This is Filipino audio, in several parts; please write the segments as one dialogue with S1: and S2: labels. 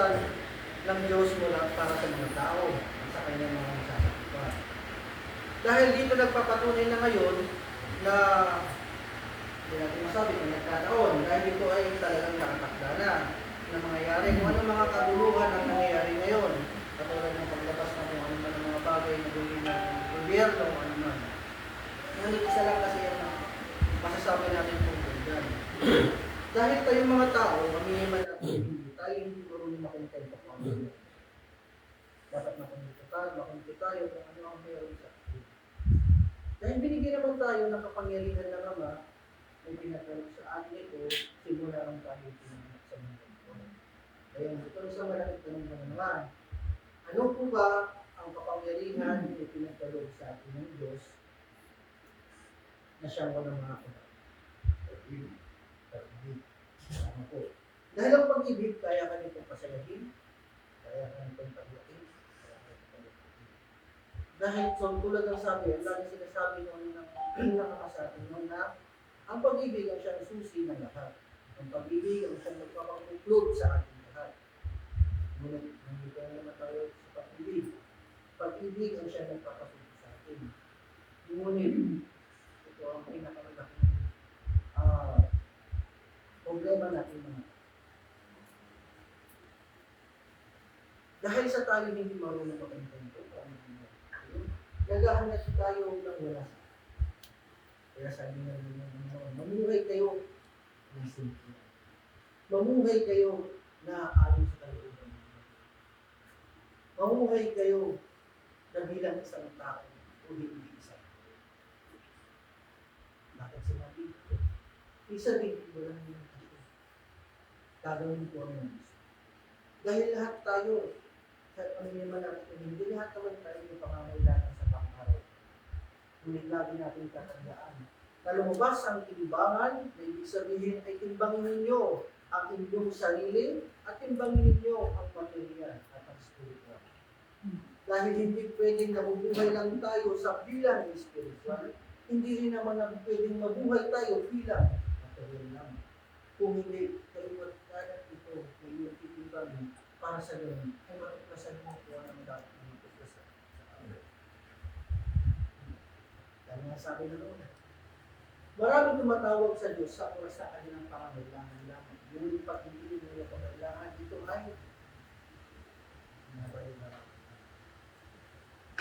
S1: kautusan ng Diyos mula para sa mga tao at sa kanyang mga masasakupan. Dahil dito nagpapatunay na ngayon na hindi natin masabi kung nagkataon, dahil ito ay talagang nakatakda na mangyayari. Kung ano mga kaguluhan ang nangyayari ngayon, katulad ng paglabas na kung ano man ang mga bagay na gawin ng gobyerno o ano man. Ngunit isa lang kasi yan ang masasabi natin tungkol dyan. Dahil tayong mga tao, maminiman natin, tayo hindi marunong makontento kung ano. Dapat makontento tayo kung ano ang mayroon sa atin. Dahil binigyan naman tayo ng kapangyarihan ng Ama, may pinatawag sa atin ito, simula ang tayo pinanganak sa mundo. Kaya ito sa malakit tanong na naman. Ano po ba ang kapangyarihan na pinatawag sa atin ng Diyos na siyang walang mga pag-ibig? Ano po? Dahil ang pag-ibig, kaya ka nitong pasayahin, kaya ka nitong pag-ibig, dahil so, tulad ng sabi, ang lagi sinasabi nung nakakasabi nung na ang pag-ibig ang siyang susi ng lahat. Ang pag-ibig ang siyang magpapakonklud sa ating lahat. Ngunit, nandito na naman tayo sa pag-ibig. Pag-ibig ang siyang nagpapasusi sa atin. Ngunit, ito ang pinakamalaking problema natin mga. Dahil sa tayo hindi marunong mag-intento, naghahanap tayo ng wala. Kaya sabi nga naman, mamuhay kayo ng simple. Mamuhay kayo na ayon sa kalooban. Mamuhay kayo na bilang isang tao o hindi isa. Bakit sinabi ito? Isa din wala naman ito. Gagawin ko ang gusto. Dahil lahat tayo, sa pamilyaman natin, hindi lahat naman tayo yung pangangailangan sa pang-araw. Ngunit lagi natin tatandaan na lumabas ang timbangan na ibig sabihin ay timbangin ninyo ang inyong sarili at timbangin ninyo ang material at ang spiritual. Dahil hindi pwedeng nabubuhay lang tayo sa bilang spiritual, hindi rin naman pwedeng mabuhay tayo bilang material lang. Kung hindi kayo at ito, kayo titimbangin para sa ganun, ay matuklasan mo kung ang dapat na matuklasan sa amin. Kaya nga sabi na noon, maraming tumatawag sa Diyos sa oras sa kanilang pangangailangan lamang. Ngunit pag hindi nila pangangailangan, ito ay nabayo na lang.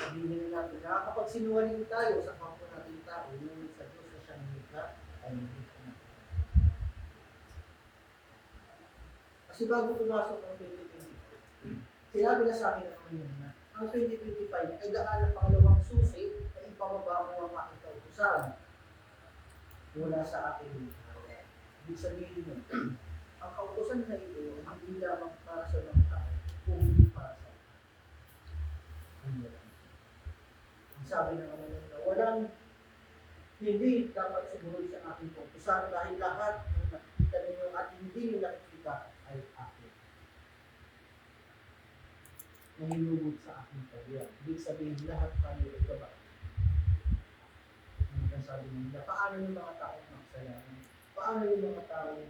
S1: Sabihin natin, nakakapagsinungaling tayo sa kapwa natin tao, ngunit sa Diyos na siyang hika, ay hindi ka na. Kasi bago pumasok ang 2025, sinabi na sa akin ng mga yun na ang 2025 ay daan ng pangalawang susi na ipamaba mo ang aking kautusan mula sa aking ibig sabihin nun, ang kautusan na ito ay hindi lamang para sa mga tao kung hindi para sa ang sabi ng mga yun na walang hindi dapat sumunod sa aking kautusan dahil lahat ng nakikita ninyo at hindi nyo nakikita ay akin. Nahilugod sa aking kaya. Ibig sabihin lahat tayo ay babae. Ang sabi nila, paano yung mga taong makasalanan? Paano yung mga taong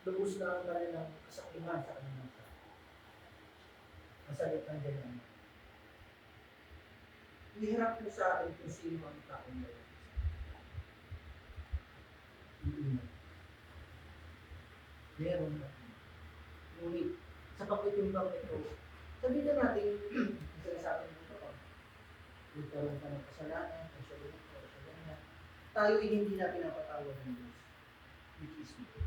S1: lubos na ang kanilang kasakiman sa kanilang sa masalit ng ganyan. Ihirap mo sa akin kung sino ang taong yun. Meron na. Ngunit, sa pagtitimbang ito, sabihin na natin, sinasabi mo ito, magkaroon ka ng kasalanan, o siya ganyan, o siya ganyan. Tayo hindi na pinapatawad ng Diyos. Which is ito.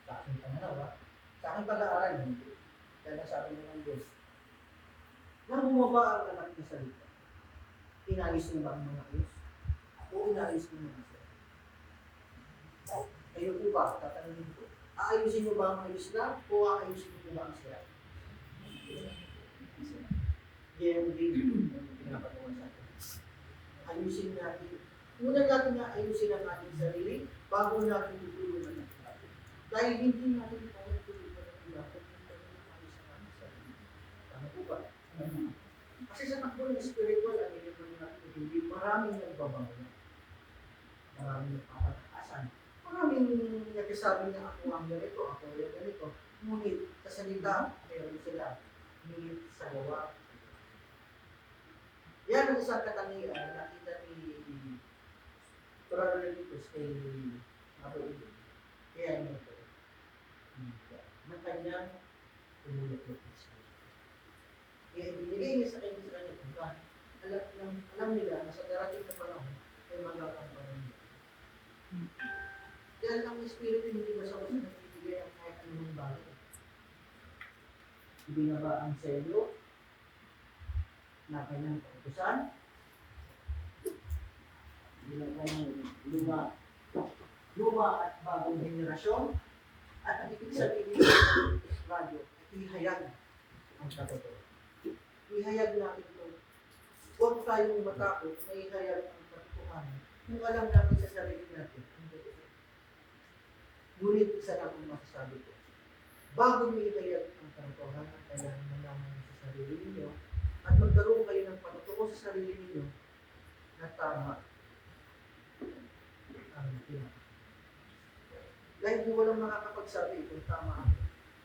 S1: Sa aking pangalawa, sa aking pag-aaral, hindi. Kaya nasabi mo ng Diyos, na bumaba ang anak na salita. Inayos mo ba ang mga ayos? O inayos mo mga sila? Kayo po ba, tatanungin ko, aayusin mo ba ang ayos na o aayusin mo ba ang sila? Yan din ang pinapagawa sa atin. Ayusin natin. Una natin nga ayusin ang ating sarili bago natin tutulungan ang atin. Dahil hindi natin kaya tutulungan ang iba kung hindi natin ayos ang ating sarili. Tama po ba? Kasi sa takbo ng spiritual, ang ginagawa natin hindi maraming nagbabago. Maraming nagpapataasan. Maraming nagsasabi na ako ang ganito, ako yung ganito. Ngunit sa salita, meron sila. Ngunit sa gawa. Yan ang isang katangian na nakita ni Cornelius kay Abraham. Kaya ano ito? Ng kanyang tumulog-log sa kanya. Kaya binigay niya sa kanya kung alam nila na sa darating na panahon ay magkakampanan niya. Dahil ang Espiritu hindi basta-basta nagbibigay ang kahit anong bagay. Ibinabaan sa iyo na kanyang kautusan, kanyang luma at bagong henerasyon, at ang ibig sabihin ng radyo, ihayag ang katotoo. Ihayag natin ito. Huwag tayong matakot na ihayag ang katotohanan kung alam natin sa sarili natin. Ngunit isa lang ang masasabi ko. Bago niyo ihayag ang katotohanan, kailangan malaman sa sarili ninyo at magkaroon kayo ng patutuo sa sarili ninyo na tama ang tinatawag. Dahil kung walang makakapagsabi kung tama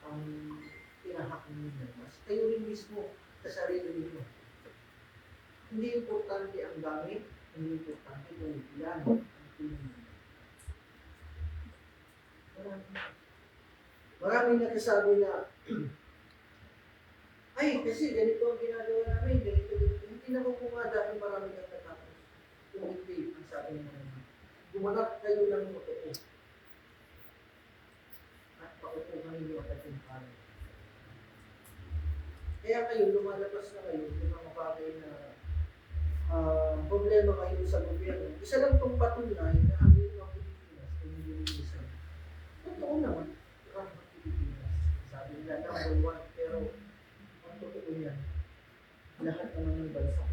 S1: ang tinahak ninyo, mas kayo rin mismo sa sarili ninyo. Hindi importante ang gamit, hindi importante kung ilan ang pinili. Maraming nagsasabi na ay, kasi ganito ang ginagawa namin, ganito. Hindi na ko nga dahil marami ang natapos. Kung hindi, ang sabi naman, gumanap kayo ng totoo. At paupuhan ninyo at ating pare. Kaya kayo, lumalabas na kayo ng mga bagay na problema kayo sa gobyerno. Isa lang itong patunay na ang mga Pilipinas ay nililisan. Totoo naman, ang Pilipinas. Sabi nila, number one, pero totoo yan. Lahat naman ng bansa.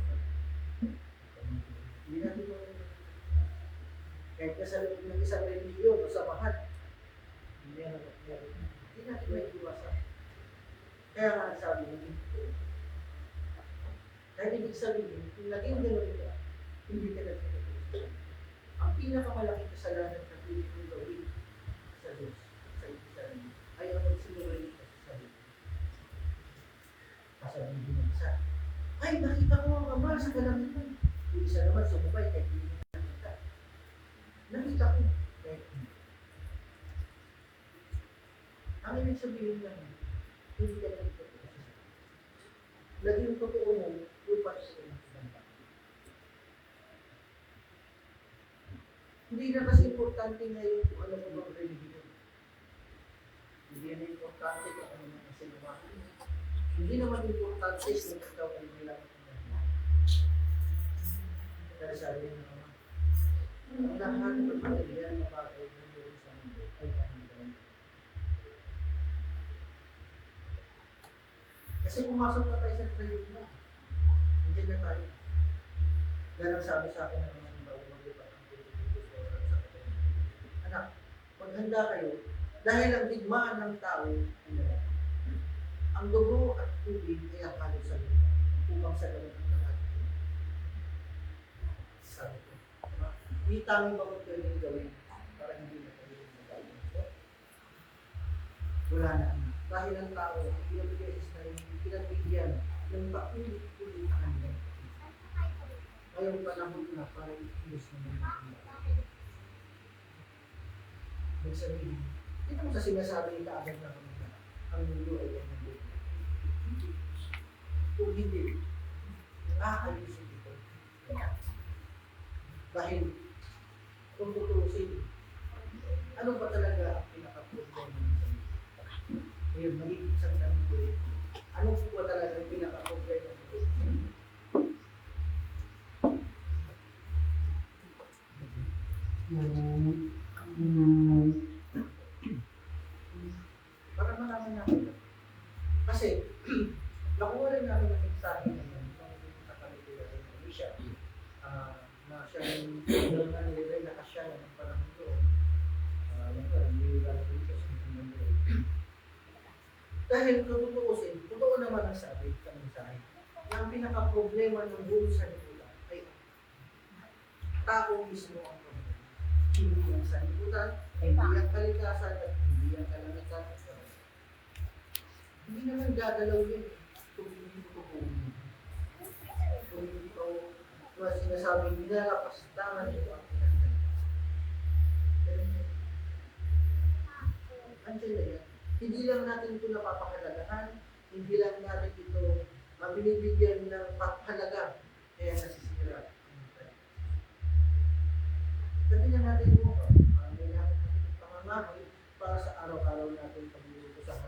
S1: Hindi natin kahit sa loob ng isang religiyon o sa bahat, hindi natin may iwasan. Kaya nga sabi niya, dahil ibig sabihin, kung naging gano'n ka, hindi ka nagkakita. Ang pinakamalaking kasalanan na pwede kong gawin sa Diyos, sa sarili, ay ang magsinungaling ka sa sarili. Sasabihin ng isa, ay nakita ko ang Ama sa kalangitan. Yung isa naman sumubay kahit hindi na nakita. Nakita ko kahit hindi. Ang ibig sabihin lang, hindi ka naging totoo sa sarili. Naging totoo mo, lupa sa ng hindi na kasi importante ngayon kung ano mo bang religion. Hindi na importante kung ano mo ang sinuwain. Hindi naman importante kung ikaw ay nilang kaya sabi na naman, ang lahat ng pagkakalian na bagay na doon sa mundo ay panginoon. Kasi pumasok na tayo sa trade na. Hindi na tayo. Dahil ang sabi sa akin ng mga bago maglipat ang Pilipinas sa akin. Anak, maghanda kayo dahil ang digmaan ng tao ang dugo at tubig ay ang halo sa lupa upang sa ganun ang lahat. Sabi ko, hindi tanging ba kung pwedeng gawin para hindi na tayo magagawin ito? Wala na. Dahil ang tao ay pinagbigyan ng paulit-ulit ang kanyang. Ngayong panahon na para ikilos na mga kanyang. May sabihin, ito mo sa sinasabi ka agad na ang mundo ay ang mundo. Kung hindi, ayusin ito. Dahil, kung tutusin, ano ba talaga ang pinaka-problema ng sarili? Ngayon, magiging isang tanong ko rin. Ano po ba talaga ang pinaka-problema ng sarili? Para malaman natin. Kasi, nakuha rin namin ng mensahe ngayon sa kanila ng Alicia na siya yung nilagay na kasya ng panahon doon. Dahil tutuusin, totoo naman ang sabi sa mensahe na ang pinaka-problema ng buong sanlibutan ay tao mismo ang problema. Hindi ang sanlibutan, Hindi ang kalikasan at hindi ang kalangitan. Hindi naman gagalaw yun kung hindi mo tutunin. Kung hindi ko sinasabing nilalapastangan ito ang pinagdala. Andiyan na yan. Hindi lang natin ito napapakalagahan, hindi lang natin ito binibigyan ng halaga, kaya nasisira. Sabi na natin mo, may natin natin pangangahoy para sa araw-araw natin pagluluto sa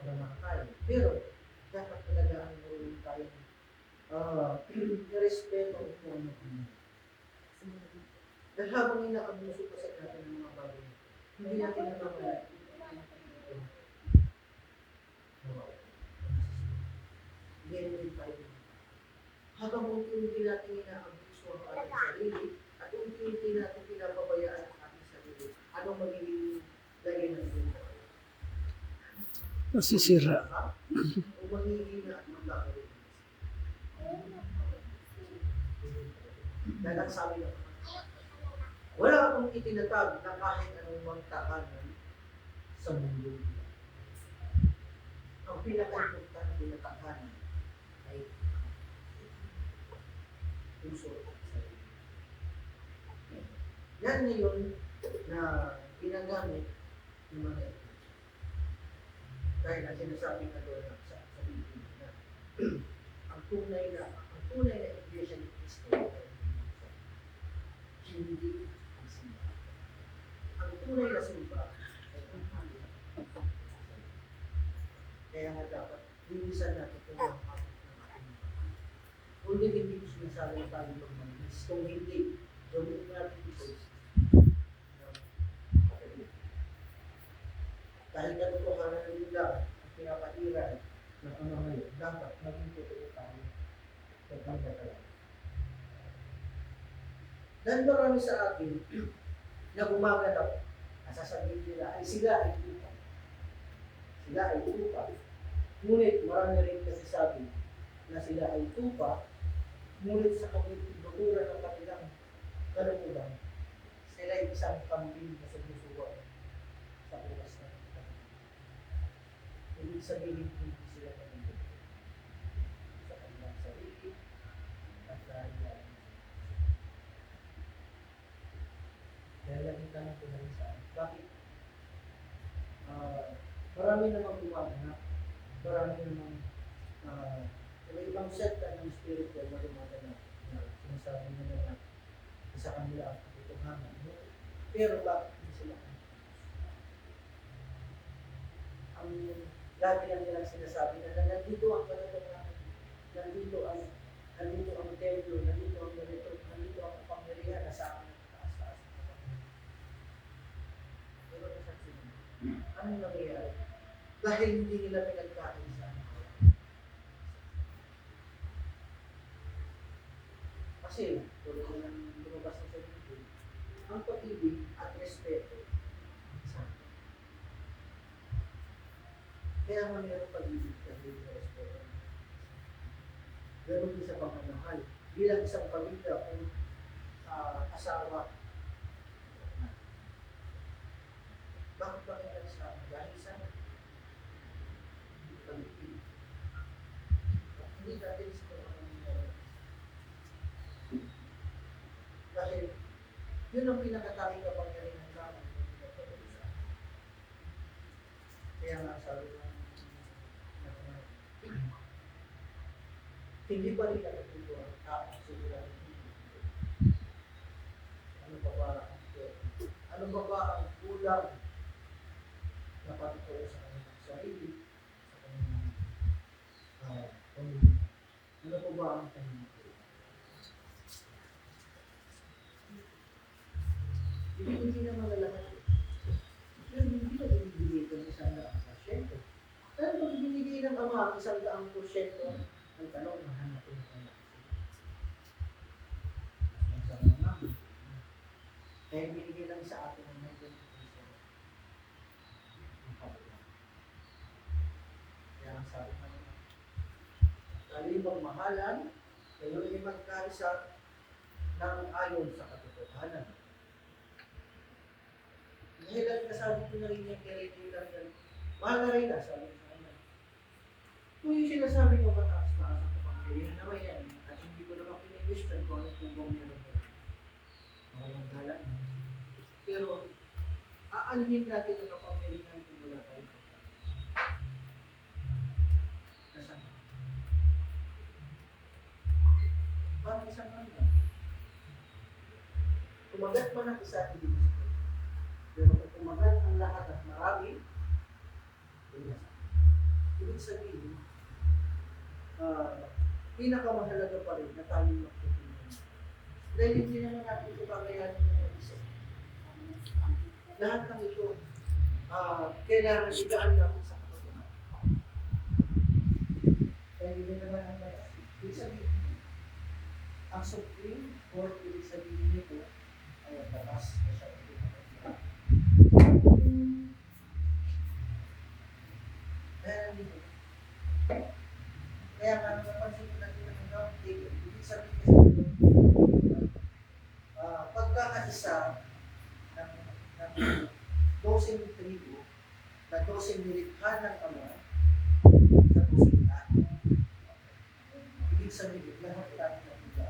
S1: mga makakain. Pero, dapat talaga ang marunong tayong respeto kung ano kung dahil habang inakabuso pa sa natin ng mga bagay, hindi natin natamalay. Ganyan tayo. Habang unti-unti natin inaabuso ang ating sarili at unti-unti natin pinapabayaan ang ating sarili, anong magiging lagay ng ito?
S2: Nasisira.
S1: O magiging na at magkakaroon. Dahil ang sabi ng wala akong itinatag na kahit anong magtakanan sa mundo. Ang pinaka-importante na takanan ay puso at sarili. Yan ngayon na ginagamit ng mga ito. Dahil ang sinasabi na doon sa Biblia na ang tunay na iglesia ni Cristo ay hindi ang simba. Ang tunay na simba ay ang hangin. Kaya nga dapat linisan natin kung ang hangin ng ating mga. Kung hindi ko sinasabi tayo ng mga kung hindi, gawin natin ito. Dahil katotohanan nila ang pinapairal ng mga ngayon, dapat maging totoo tayo sa pagkakalaman. Dahil marami sa atin na gumaganap, nasasabihin nila ay sila ay tupa. Sila ay tupa. Ngunit marami rin kasi sabi na sila ay tupa, ngunit sa kapituloran ng kanilang kalungkutan, sila ay isang kambing na sumusuway sa oras na ito. Ibig sabihin, hindi sila nandito sa kanilang sarili at dahil kaya lagi tanong ko na rin sa akin, bakit? Marami namang gumaganap, marami namang may ibang sekta ng spiritual na gumaganap na sinasabi nila na sa kanila ang katotohanan. Pero bakit hindi sila ang lagi lang nilang sinasabi na nandito ang katotohanan, nandito ang templo, nandito ang ganito, nandito ang kapangyarihan na sa akin. Anong nangyayari? Dahil hindi nila pinagkain sa kasi, tulad ng lumabas na sa video, ang pag-ibig at respeto sa kaya nga mayroong pag-ibig at respeto. Ganun din sa pagmamahal. Bilang isang pamilya kung asawa, bakit ba kayo nagsama? Dahil sa pag-ibig. Hindi natin sa pagmamahal. Dahil yun ang pinakataling kapangyarihan ng tao. Kaya nga sabi ko, hindi pa rin natututo ang tao siguro. Ano ba ang kulang na patutuo sa kanilang sarili, sa kanilang pamilya? Ano pa ba ang kanilang hindi naman lalakas. Pero hindi na binibigay ito ng 100%. Pero pag binigay ng Ama ang 100%, ang tanong, mahanapin ko na. Ang sabi namin. Kaya binigay lang sa atin ng 90%. Kaya ang sabi namin, kalibang mahalan, kayo ay magkaisa ng ayon sa katotohanan. Dahil ang nasabi ko na rin niya kay Rachel Dardal, mahal na rin na, sabi ko sa kanya. Kung yung sinasabi niyo mataas-taas ang kapangyarihan naman yan, at hindi ko naman pinag-question kung ano kung meron ko. Walang galang. Pero, aanhin natin ang kapangyarihan kung wala tayo. Nasaan? Parang isang ano. Kumagat man ang isa, hindi mo siguro. Pero kung kumagat ang lahat at marami, ibig sabihin, pinakamahalaga pa rin na tayong magtutunan. Dahil hindi naman natin ito kakayanin ng isa. Lahat ng ito, kailangan igaan natin sa katotohanan. Dahil hindi naman ang lahat. Ibig sabihin, ang Supreme Court, ibig sabihin nito, ay ang batas na siya ang pinakakita. Kaya nga napansin ko natin ang ground table, ibig sabihin kasi pagkakaisa ng dosing tribo na dosing nilikha ng Ama sa dosing lahat. Ibig sabihin, lahat tayo ng iba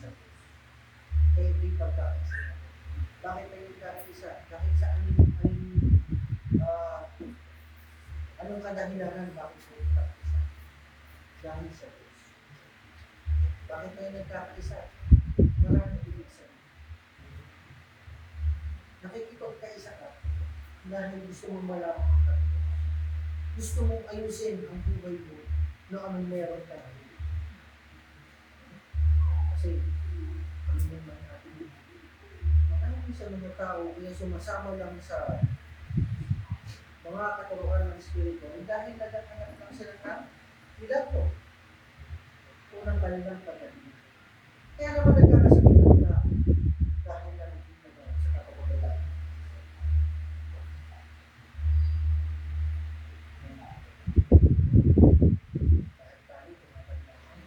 S1: sa Diyos. Kaya hindi pagkakaisa. Bakit tayo pagkakaisa? Dahil sa anong kadahilanan bakit tayo nagkakaisa? Dahil sa Diyos. Bakit tayo nagkakaisa? Maraming ibig sabihin. Nakikipagkaisa ka dahil gusto mong malaman ang katotohanan. Gusto mong ayusin ang buhay mo na anong meron ka. Kasi, ano naman natin, maraming sa mga tao kaya sumasama lang sa mga katuruan ng Espiritu dahil nagkakanak lang sila ng milagro. Unang kanilang pagdating. Kaya naman nagkakasakitan na dahil na nakita na sa kapagalaman. Dahil tayo tumataglaman.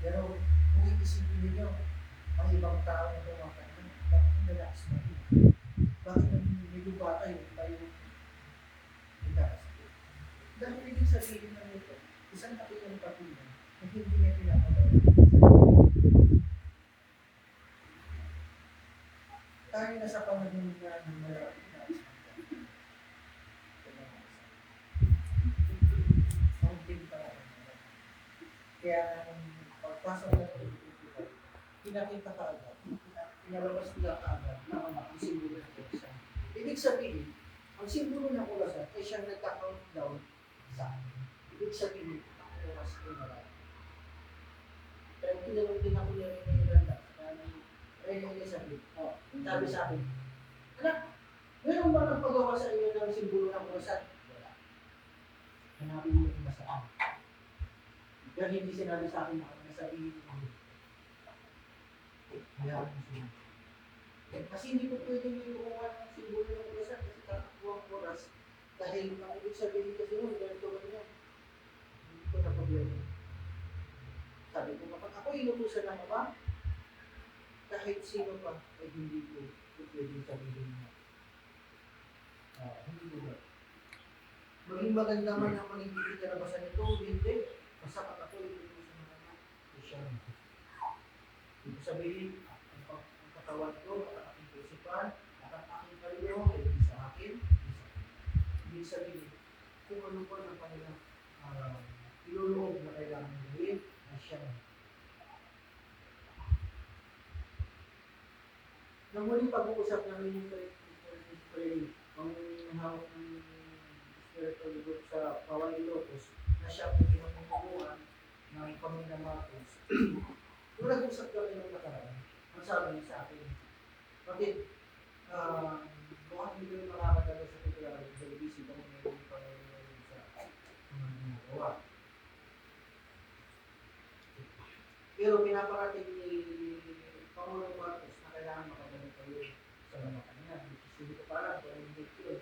S1: Pero kung iisipin ninyo, ang ibang tao na tumataglaman, bakit nalakas na rin? Bakit medyo bata yung tayo nagkakasakit? Dahil ibig sabihin na nito, isang kapilang patuloy na hindi niya pinapagawa. Tayo na sa panahon na ng malapit na ang pinta. Kaya pagpasok na ito, pinakita ka agad, pinalabas nila ka agad na ang simbolo ng kulasan. Ibig sabihin, ang simbolo ng kulasan ay siyang nagka-countdown sa akin. Ibig sabihin, ang oras ay marami. Pero tinanong din ako niya rin ng Iranda, Elizabeth, sabi sa akin, anak, meron ba nang pagawa sa inyo ng simbolo ng kulasan? Wala. Hanapin mo yung masaan. Pero hindi sinabi sa akin na nasa iyon. Kaya kasi hindi ko pwedeng iuungan ng simbolo ng kulasan kasi kakakuha ang oras dahil ang ibig sabihin kasi yun, ganito ganyan. Hindi ko na problema. Sabi ko, kapag ako inutusan ng Ama, kahit sino pa ay hindi ko pwedeng sabihin na hindi ko ba. Maging maganda man ang magiging kalabasan nito, hindi. Basta kapag ako inutusan ng Ama, ay siya. Hindi ko sabihin, ang katawan ko, ang aking isipan, at ang aking kaluluwa, ay hindi sa akin, hindi sabihin, kung ano pa ng kanilang iluloob na kailangan gawin, ay siya. Nang muling pag-uusap namin yung ang hawak ng spiritual group sa Paway Lotus, na siya po pinamumunuan ng Pamilya Marcos. Kung nag-usap kami ng nakaraan, ang sabi niya sa akin, bakit mukhang hindi ko makakadala sa titular ng television kung meron pa ngayon sa mga ginagawa. Pero pinaparating ni Pangulong Marcos na kailangan makadala kayo sa mga kanina. Hindi ko parang kung hindi ko.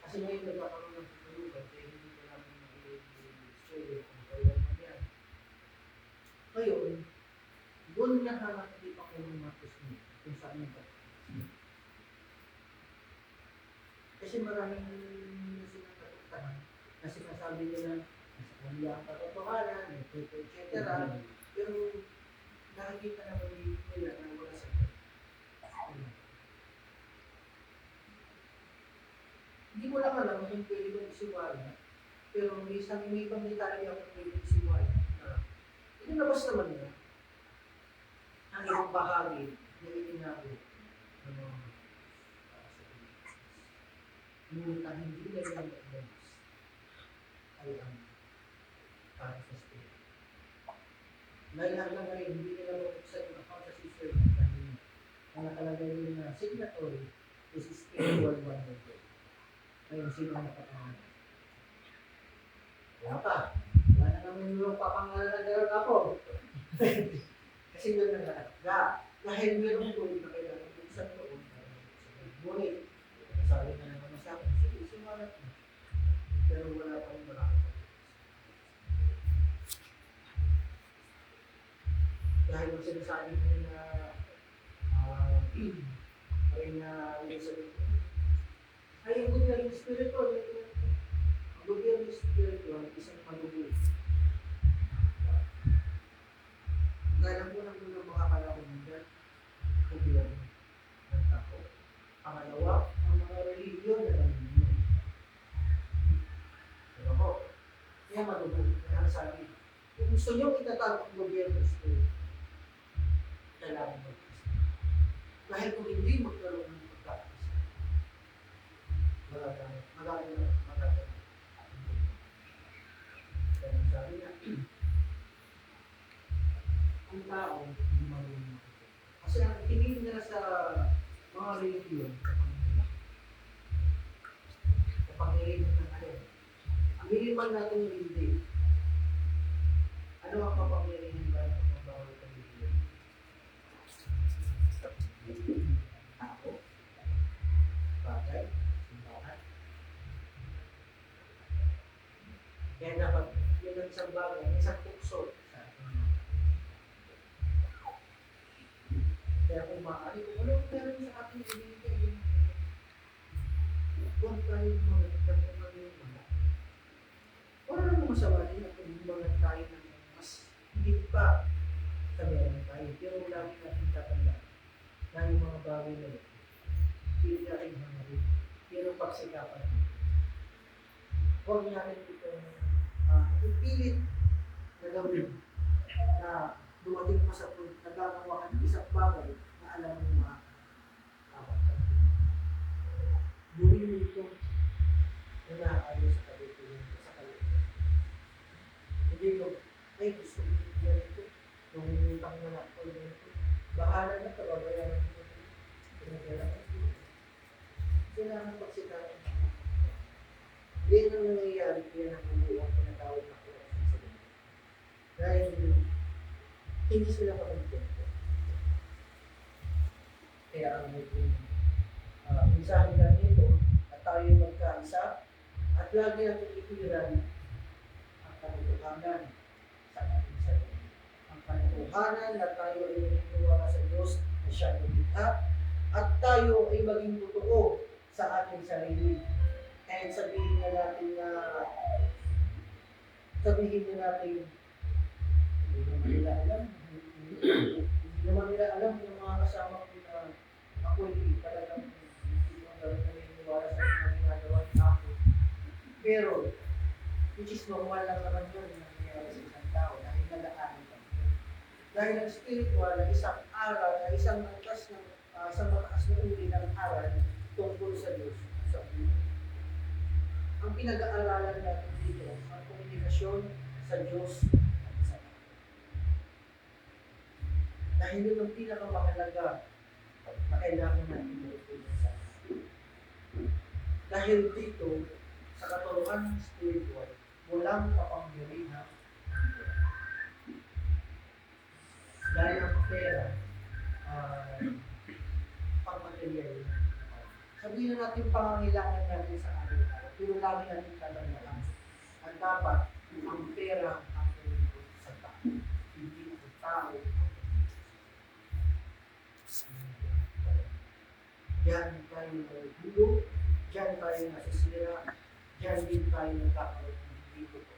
S1: Kasi ngayon nagkakaroon ng tutulugan kaya hindi ko namin mag-i-story kung kailan man yan. Ngayon, doon nahanap ni Pangulong Marcos niya kung saan yung Kasi maraming silang katutunan na sinasabi nila sa kanila ang katotohanan, etc. Pero nakikita naman nila na wala sa hindi mo lang alam kung pwede kong isiwala. Pero may ibang detalye ako pwede kong isiwala. Inilabas naman nila ang ibang bahagi na itinabo ng mga ngunit ang hindi nila nag-advance ay ang para sa spirit. Dahil hanggang ngayon, hindi nila mabuksan yung account sa sister dahil ang nakalagay din na signatory is spiritual wonder. Ngayon, sino ang nakapangalan? Wala pa. Wala na naman yung papangalan na gano'n ako. Kasi yun na nakatga. Dahil meron ko na kailangan buksan doon. Ngunit, sabi na naman sa akin, sige, sumalat mo. Pero wala pa rin marami. Dahil ang sinasabi ko na Elizabeth, ay ang gobyerno spiritual. Ang gobyerno spiritual, isang malubo. Dahil ang unang makakala ko nandyan, gobyerno ng tao. Pangalawa, ang mga religion na namin. Pero ko, kaya malubo. Kaya sabi, kung gusto nyo itatawag ang gobyerno spiritual, kailangan mag-isa. Dahil kung hindi magkaroon ng pagkakasa, magagawa. Kaya sabi niya, ang tao, hindi marunong makita. Kasi ang tingin nila sa mga religion, kapangyarihan ng alin. Ang hiliman natin hindi. Ano ang kapangyarihan ba ng bawal ng religion? Tao, bagay, simbahan. Kaya dapat yun ang isang bagay, isang tukso sa ating. Kaya kung maaari, kung ano meron sa ating religion, huwag tayo mga wala. Wala namang masama din at mga tayo ng mas hindi pa kameran tayo. Pero lagi natin tatandaan na yung mga bagay na yun, hindi natin hangarin. Pero pagsikapan natin. Huwag natin itong ipilit na gawin na dumating pa sa punto na gagawa ng isang bagay na alam mo makakawat ka. Gawin mo itong nanaayos sa kalitunan sa kalitunan. Hindi ko, ay gusto ko ito. Nung utang na ako ito. Bahala na, kababayaran ko ito. Pinagyaran ko ito. Kailangan pagsikapan. Yan ang nangyayari kaya nakukuha ko na tawag na corruption sa mundo. Dahil hindi sila makagpento. Kaya ang mensahe natin ito at tayo magkaisa at lagi natin ituwiran ang katotohanan sa ating sarili. Ang katotohanan na tayo ay naniniwala sa Diyos na siya ay likha at tayo ay maging totoo sa ating sarili. And sabihin na natin hindi naman nila alam yung mga kasama ko na ako hindi talagang naniniwala sa mga ginagawa niya ako. Pero, which is normal lang naman yun na nangyayari sa isang tao dahil nalaanan ka. Dahil ang spiritual na isang aral, na isang mataas na uri ng aral tungkol sa Diyos, sa Diyos. Ang pinag-aaralan natin dito, ang komunikasyon sa Diyos at sa tao. Dahil yun ang pinakamahalaga na kailangan natin matutunan sa atin. Dahil dito, sa katuruan ng spiritual, walang kapangyarihan. Dahil ang pera, pang-material. Sabihin na natin pangangailangan natin sa araw-araw, pero lagi natin tatandaan. At dapat, ang pera ang tulong sa tao. Hindi ang tao. Yan tayo gulo, yan diyan tayo nasisira, diyan din tayo nagkakaroon ng dito po.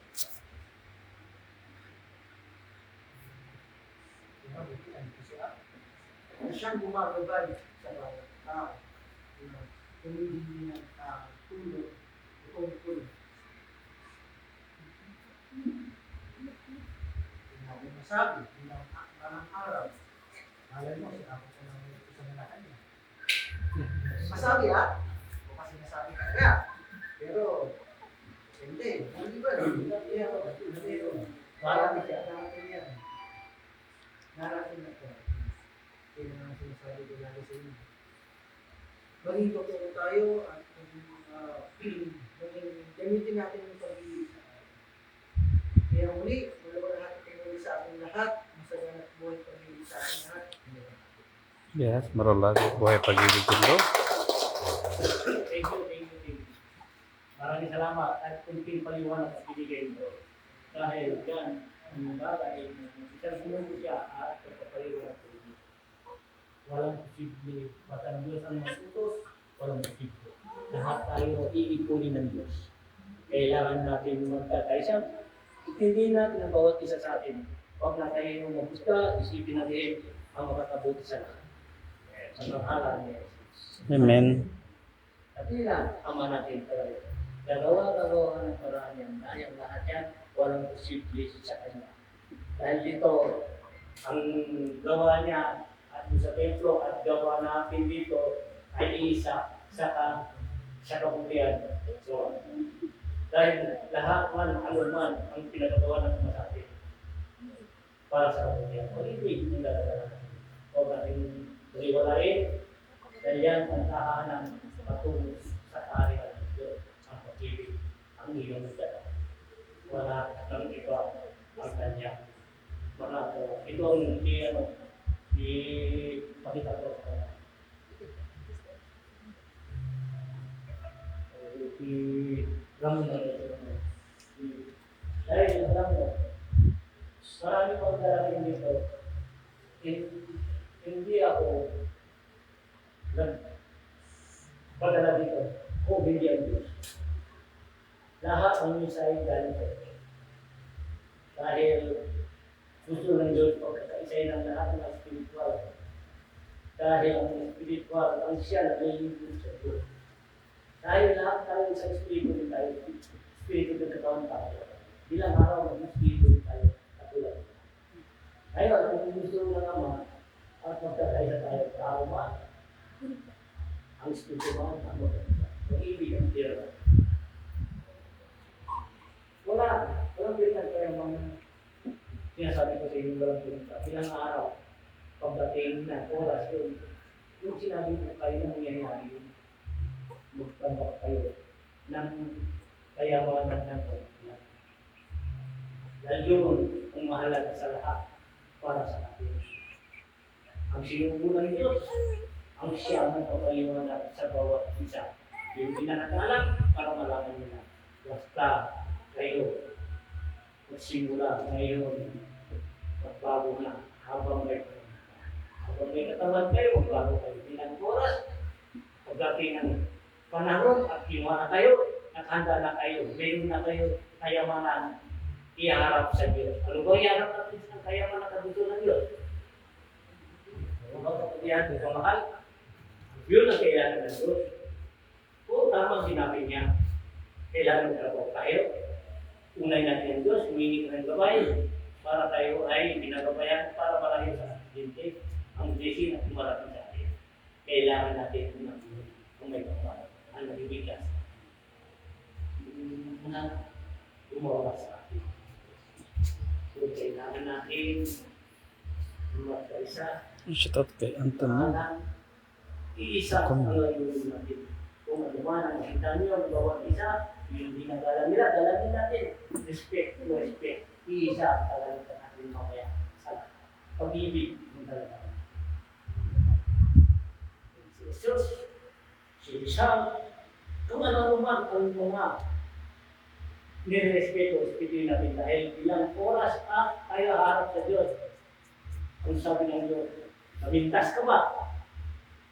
S1: Siyang gumagabay sa bawat tao. Hindi niya tulong, tulong. Hindi masabi, bilang araw. Malay mo, sinabi ko lang sa nalakan niya. Masabi o kasi nasabi talaga. Pero, hindi ba? Marami siya, narating yan. Narating na ito. Kaya naman sinasabi ko lalo sa inyo. Maging totoo tayo at gamitin natin yung pag-iisa. Kaya muli, malawalhati kayo sa ating lahat. Masaya at buhay pag-iisa sa ating lahat.
S2: Yes, maralagi buhay pag-ibig ko.
S3: Thank you. Maraming salamat at kunting paliwanag at binigay mo. Dahil yan, ang bagay, isang sumundo siya at kapapaliwanag ko. Walang posible, basta ng Diyos ang masutos, walang posible. Lahat tayo iipunin ng Diyos. Kailangan natin magkakaisa. Hindi natin ang bawat isa sa atin. Huwag na tayo magusta, isipin natin ang makakabuti sa lahat. Sa pangalan ni Jesus.
S2: Amen.
S3: At yun lang, ama natin talaga. Dalawa ng paraan yan. Dahil lahat yan, walang posible sa kanya. Dahil dito, ang gawa niya at sa templo at gawa natin dito ay isa sa kabutihan. So, dahil lahat man, ano man, ang pinagagawa ng mga sa atin para sa kabutihan. O hindi, hindi talaga. Huwag natin riwalain dahil yan ang tahanan patungo sa kaharian ng Diyos, ang pag-ibig, ang iyong dala. Wala nang iba ang kanya. Ito ang ipakita ko sa kanya. Dahil alam mo, marami pang darating dito. Hindi ako nagpadala dito kung hindi ang Diyos. Lahat ang mensahe galing sa Diyos. Dahil gusto ng Diyos pagkakaisay ng lahat ng spiritual. Dahil ang spiritual, ang siya na may libro sa Diyos. Dahil lahat tayo sa spiritual din tayo, spiritual din katawan tayo. Bilang araw ng spiritual din tayo katulad. Ngayon, kung gusto ng Ama, at magkakaisa tayo sa araw, ang spiritual ang mag-ibig ang tira. Walang pinag kaya mga sinasabi ko sa inyo walang pinag bilang araw, pagdating na oras yun, yung sinabi ko kayo na nangyayari yun, magtambak kayo ng kayamanan ng pagkakas. Dahil yun ang mahalaga sa lahat para sa atin. Ang sinubunan ng Diyos, ang siya ang papaliwanag sa bawat isa. Yung pinanagalang para malaman nila. Basta kayo, magsimula ngayon, magbago na habang may katawan kayo, magbago kayo. Bilang oras, pagdating ng panahon at kinuha na kayo, naghanda na kayo, meron na kayo kayamanan iharap sa Diyos. Ano ba iharap natin sa kayamanan na gusto ng Diyos? Ano ba kapatihan ng mahal? Yun ang kailangan ng Diyos. Kung tamang sinabi niya, kailangan ng tayo. Unay natin ang Diyos, humingi ng gabay para tayo ay pinagabayan para malayo sa aksidente ang blessing at kumarating sa atin. Kailangan natin kung may kapal, ang nagbibigas. Na umawa sa atin. So, kailangan natin magkaisa.
S2: Shout out kay Anton.
S3: Iisa ang layunin natin. Kung ano man ang nakita niyo ang bawat isa, yung ginagalang nila, dalagin natin. Respect. Iisa talaga natin mamaya sa pag-ibig ng talaga. Si Jesus, si Rizal, kung ano man ang mga nirespeto, respetuhin natin dahil ilang oras tayo harap sa Diyos. Kung sabi ng Diyos, mamintas ka ba?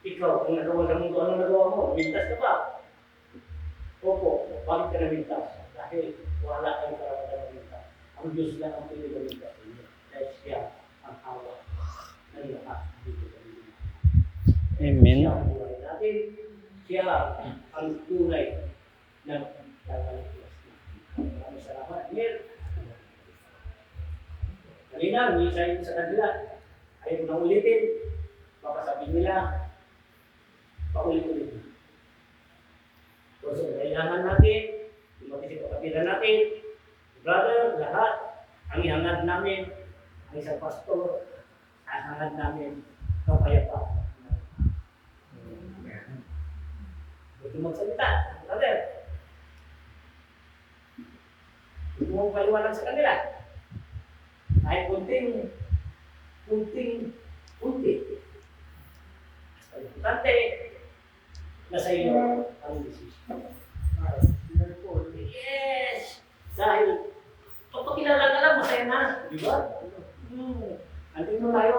S3: Ikaw, kung nagawa sa mundo, ano nagawa mo? Mamintas ka ba? Huwag ka na mintas. Dahil wala kayong karapatan na mintas. Ang Diyos lang ang pwede na mintas sa inyo. Dahil siya ang hawa ng lahat dito sa inyo.
S2: Amen.
S3: Siya ang buhay natin. Siya ang tunay na kakaligtas. Maraming salamat. Amen. Kanina, may isa yun sa kanila. Ayaw na ulitin. Baka sabihin nila, paulit-ulit. So, kailangan natin, yung mga kapatiran natin, brother, lahat, ang ihangad namin, ang isang pastor, ang ihangad namin, kapayapaan. Gusto magsalita, brother. Gusto mong paliwanag sa kanila. Kahit kunti. Importante, nasa iyo ang desisyon. Yes! Dahil, kapag kilala ka lang, masaya na. Di ba? Andun mo tayo.